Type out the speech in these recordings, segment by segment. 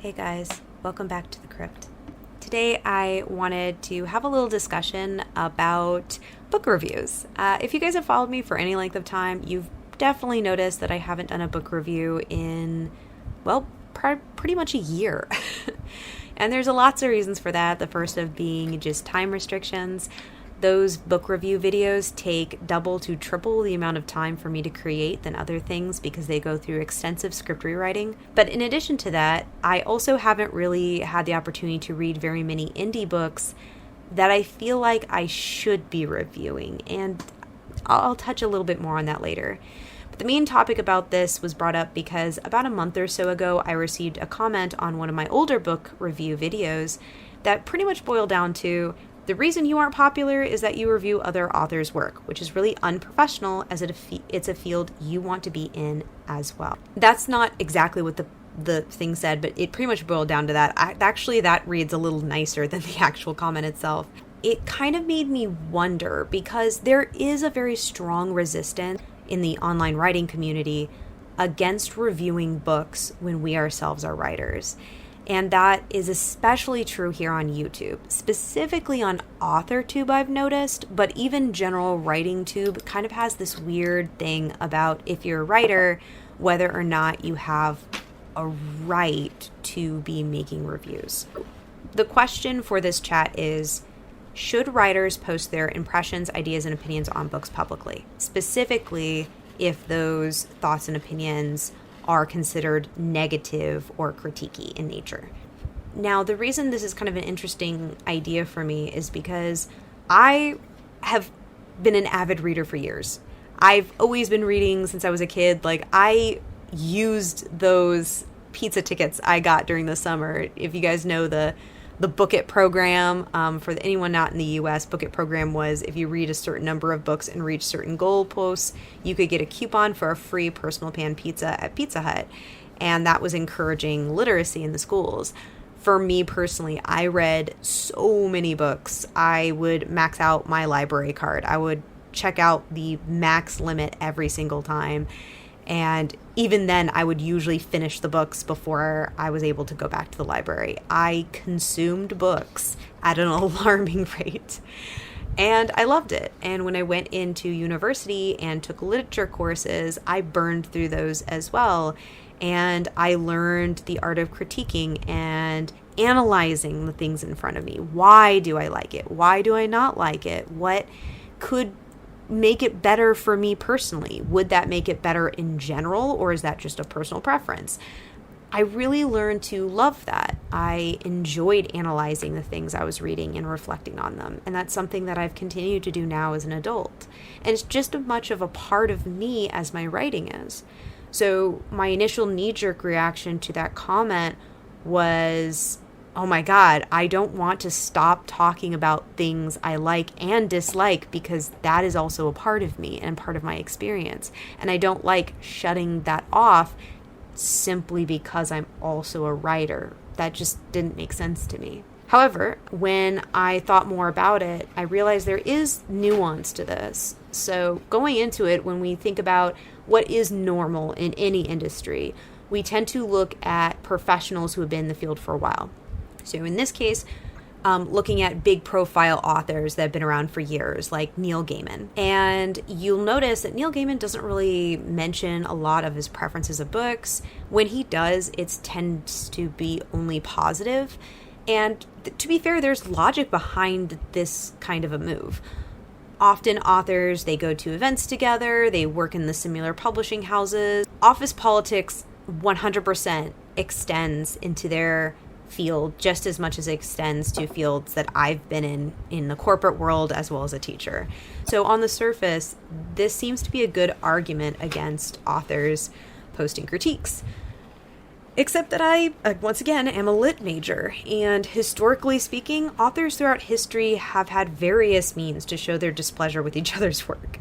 Hey guys, welcome back to the crypt. Today I wanted to have a little discussion about book reviews. If you guys have followed me for any length of time, you've definitely noticed that I haven't done a book review in, well, pretty much a year. And there's lots of reasons for that. The first of being just time restrictions. Those book review videos take double to triple the amount of time for me to create than other things because they go through extensive script rewriting. But in addition to that, I also haven't really had the opportunity to read very many indie books that I feel like I should be reviewing. And I'll touch a little bit more on that later. But the main topic about this was brought up because about a month or so ago, I received a comment on one of my older book review videos that pretty much boiled down to, the reason you aren't popular is that you review other authors' work, which is really unprofessional as it's a field you want to be in as well. That's not exactly what the thing said, but it pretty much boiled down to that. Actually, that reads a little nicer than the actual comment itself. It kind of made me wonder because there is a very strong resistance in the online writing community against reviewing books when we ourselves are writers. And that is especially true here on YouTube, specifically on AuthorTube I've noticed, but even general WritingTube kind of has this weird thing about if you're a writer, whether or not you have a right to be making reviews. The question for this chat is, should writers post their impressions, ideas, and opinions on books publicly? Specifically, if those thoughts and opinions are considered negative or critiquey in nature. Now, the reason this is kind of an interesting idea for me is because I have been an avid reader for years. I've always been reading since I was a kid. Like, I used those pizza tickets I got during the summer. If you guys know the Book It program, for anyone not in the US, Book It program was if you read a certain number of books and reach certain goalposts, you could get a coupon for a free personal pan pizza at Pizza Hut. And that was encouraging literacy in the schools. For me personally, I read so many books. I would max out my library card. I would check out the max limit every single time. And even then, I would usually finish the books before I was able to go back to the library. I consumed books at an alarming rate. And I loved it. And when I went into university and took literature courses, I burned through those as well. And I learned the art of critiquing and analyzing the things in front of me. Why do I like it? Why do I not like it? What could make it better for me personally? Would that make it better in general, or is that just a personal preference? I really learned to love that. I enjoyed analyzing the things I was reading and reflecting on them, and that's something that I've continued to do now as an adult. And it's just as much of a part of me as my writing is. So my initial knee-jerk reaction to that comment was, oh my God, I don't want to stop talking about things I like and dislike because that is also a part of me and part of my experience. And I don't like shutting that off simply because I'm also a writer. That just didn't make sense to me. However, when I thought more about it, I realized there is nuance to this. So going into it, when we think about what is normal in any industry, we tend to look at professionals who have been in the field for a while. So in this case, looking at big profile authors that have been around for years, like Neil Gaiman. And you'll notice that Neil Gaiman doesn't really mention a lot of his preferences of books. When he does, it tends to be only positive. And to be fair, there's logic behind this kind of a move. Often authors, they go to events together, they work in the similar publishing houses. Office politics 100% extends into their field just as much as it extends to fields that I've been in the corporate world as well as a teacher. So on the surface, this seems to be a good argument against authors posting critiques. Except that I, once again, am a lit major, and historically speaking, authors throughout history have had various means to show their displeasure with each other's work.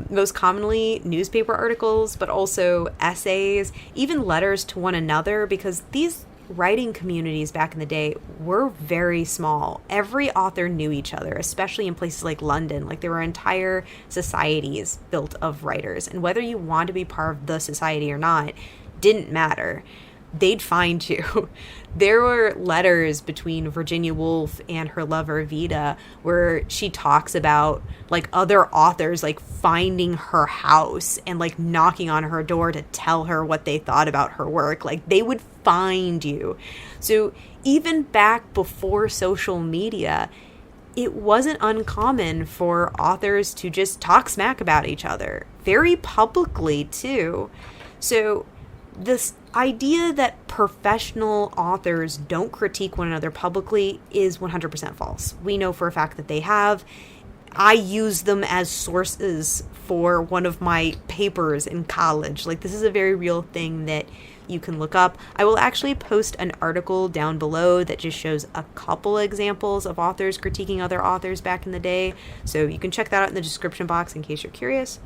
Most commonly, newspaper articles, but also essays, even letters to one another, because these writing communities back in the day were very small. Every author knew each other, especially in places like London. Like, there were entire societies built of writers, and whether you want to be part of the society or not didn't matter. they'd find you. There were letters between Virginia Woolf and her lover Vida where she talks about like other authors like finding her house and like knocking on her door to tell her what they thought about her work. Like they would find you. So even back before social media, it wasn't uncommon for authors to just talk smack about each other, very publicly too. So this idea that professional authors don't critique one another publicly is 100% false. We know for a fact that they have. I use them as sources for one of my papers in college. Like, this is a very real thing that you can look up. I will actually post an article down below that just shows a couple examples of authors critiquing other authors back in the day. So you can check that out in the description box in case you're curious.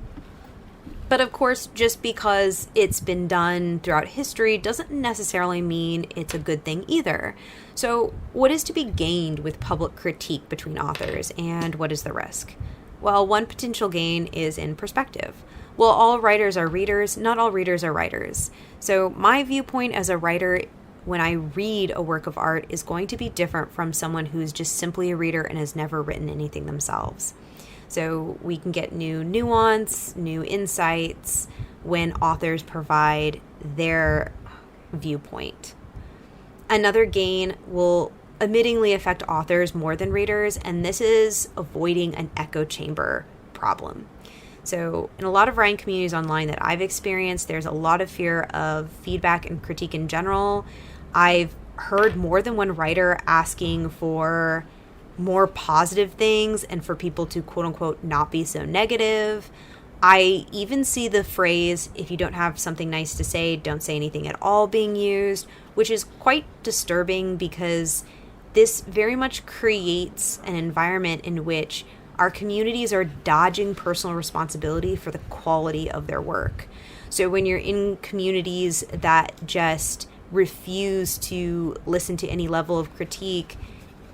But of course, just because it's been done throughout history doesn't necessarily mean it's a good thing either. So what is to be gained with public critique between authors, and what is the risk? Well, one potential gain is in perspective. Well, all writers are readers, not all readers are writers. So my viewpoint as a writer when I read a work of art is going to be different from someone who is just simply a reader and has never written anything themselves. So we can get new nuance, new insights when authors provide their viewpoint. Another gain will admittingly affect authors more than readers, and this is avoiding an echo chamber problem. So in a lot of writing communities online that I've experienced, there's a lot of fear of feedback and critique in general. I've heard more than one writer asking for more positive things and for people to quote unquote not be so negative. I even see the phrase, if you don't have something nice to say, don't say anything at all, being used, which is quite disturbing because this very much creates an environment in which our communities are dodging personal responsibility for the quality of their work. So when you're in communities that just refuse to listen to any level of critique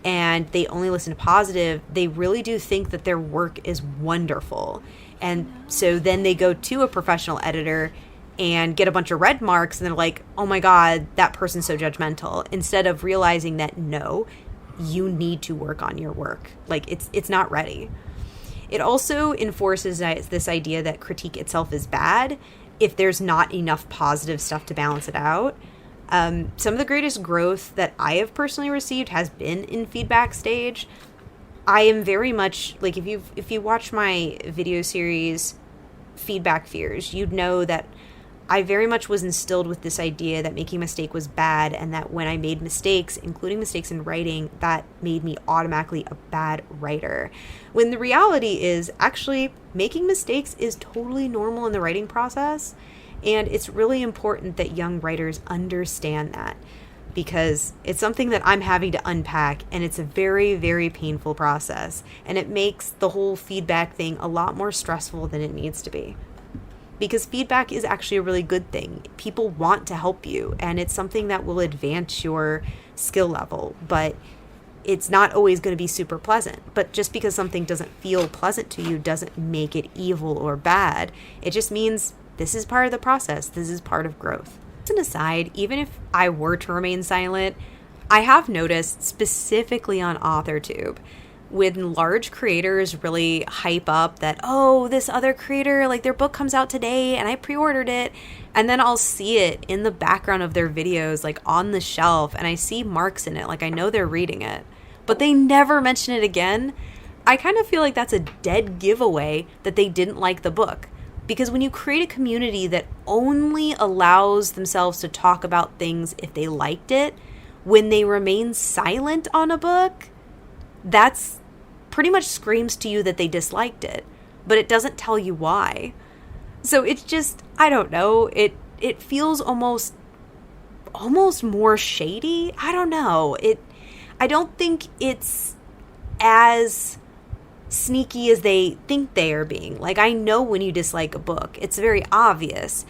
and they only listen to positive, they really do think that their work is wonderful. And so then they go to a professional editor and get a bunch of red marks and they're like, oh my God, that person's so judgmental. Instead of realizing that, no, you need to work on your work. Like it's not ready. It also enforces this idea that critique itself is bad if there's not enough positive stuff to balance it out. Some of the greatest growth that I have personally received has been in feedback stage. I am very much like, if you watch my video series Feedback Fears, you'd know that I very much was instilled with this idea that making a mistake was bad, and that when I made mistakes, including mistakes in writing, that made me automatically a bad writer. When the reality is actually making mistakes is totally normal in the writing process. And it's really important that young writers understand that, because it's something that I'm having to unpack, and it's a very, very painful process. And it makes the whole feedback thing a lot more stressful than it needs to be. Because feedback is actually a really good thing. People want to help you, and it's something that will advance your skill level, but it's not always going to be super pleasant. But just because something doesn't feel pleasant to you doesn't make it evil or bad. It just means this is part of the process. This is part of growth. As an aside, even if I were to remain silent, I have noticed specifically on AuthorTube, when large creators really hype up that, oh, this other creator, like their book comes out today and I pre-ordered it, and then I'll see it in the background of their videos, like on the shelf, and I see marks in it, like I know they're reading it, but they never mention it again. I kind of feel like that's a dead giveaway that they didn't like the book. Because when you create a community that only allows themselves to talk about things if they liked it, when they remain silent on a book, that's pretty much screams to you that they disliked it, but it doesn't tell you why. So it's just, I don't know, it feels almost more shady. I don't know. I don't think it's as sneaky as they think they are being. Like, I know when you dislike a book, it's very obvious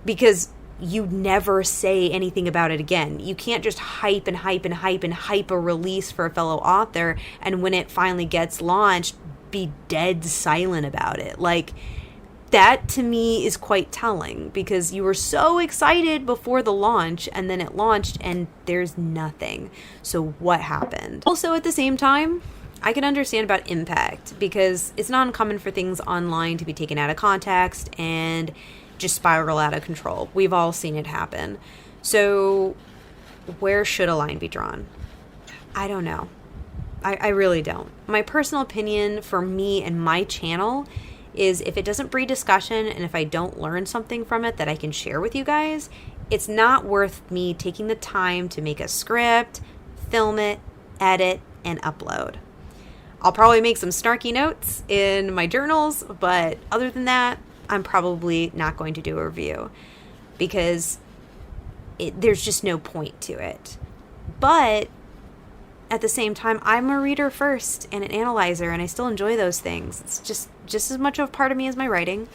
because you never say anything about it again. You can't just hype and hype and hype and hype a release for a fellow author, and when it finally gets launched, be dead silent about it. Like, that to me is quite telling, because you were so excited before the launch and then it launched and there's nothing. So what happened? Also, at the same time, I can understand about impact, because it's not uncommon for things online to be taken out of context and just spiral out of control. We've all seen it happen. So where should a line be drawn? I don't know. I really don't. My personal opinion for me and my channel is, if it doesn't breed discussion and if I don't learn something from it that I can share with you guys, it's not worth me taking the time to make a script, film it, edit, and upload. I'll probably make some snarky notes in my journals, but other than that, I'm probably not going to do a review, because there's just no point to it. But at the same time, I'm a reader first and an analyzer, and I still enjoy those things. It's just as much of a part of me as my writing.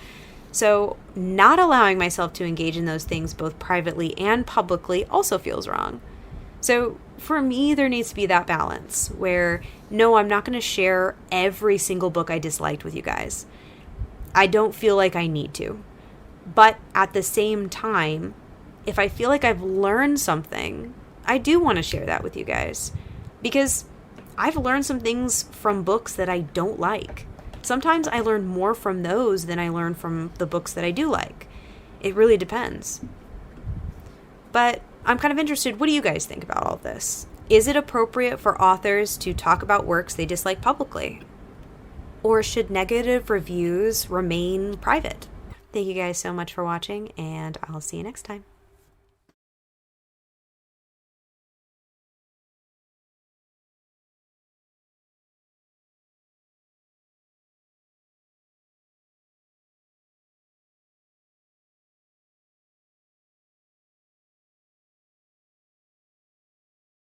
So not allowing myself to engage in those things both privately and publicly also feels wrong. So for me, there needs to be that balance where, no, I'm not going to share every single book I disliked with you guys. I don't feel like I need to. But at the same time, if I feel like I've learned something, I do want to share that with you guys, because I've learned some things from books that I don't like. Sometimes I learn more from those than I learn from the books that I do like. It really depends. But I'm kind of interested, what do you guys think about all this? Is it appropriate for authors to talk about works they dislike publicly? Or should negative reviews remain private? Thank you guys so much for watching, and I'll see you next time.